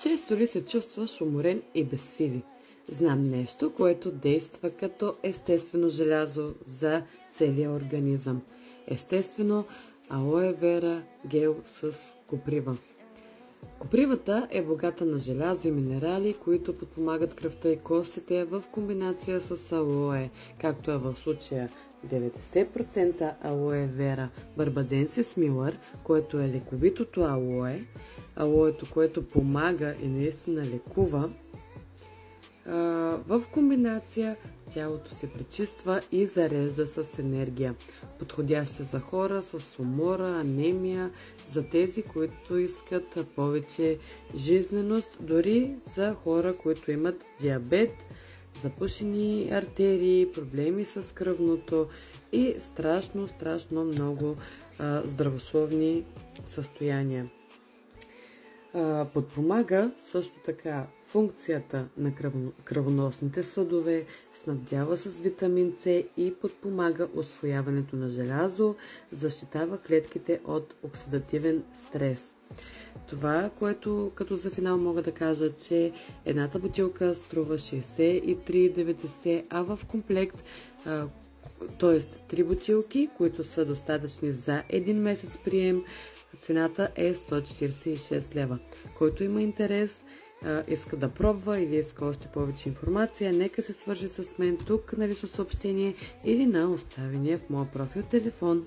Често ли се чувстваш уморен и безсили? Знам нещо, което действа като естествено желязо за целия организъм. Естествено, алоe вера гел с коприва. Копривата е богата на желязо и минерали, които подпомагат кръвта и костите в комбинация с алоe, както е в случая 90% алоe вера барбаденсис милър, което е лековитото алоe, алоето, което помага и наистина лекува. В комбинация тялото се пречиства и зарежда с енергия, подходяща за хора с умора, анемия, за тези, които искат повече жизненост, дори за хора, които имат диабет, запушени артерии, проблеми с кръвното и страшно много здравословни състояния. Подпомага също така функцията на кръвоносните съдове, снабдява с витамин С и подпомага усвояването на желязо, защитава клетките от оксидативен стрес. Това, което като за финал мога да кажа, че едната бутилка струва 63,90, а в комплект, т.е. 3 бутилки, които са достатъчни за един месец прием, цената е 146 лева. Който има интерес, иска да пробва или иска още повече информация, нека се свържи с мен тук на лично съобщение или на оставения в моя профил телефон.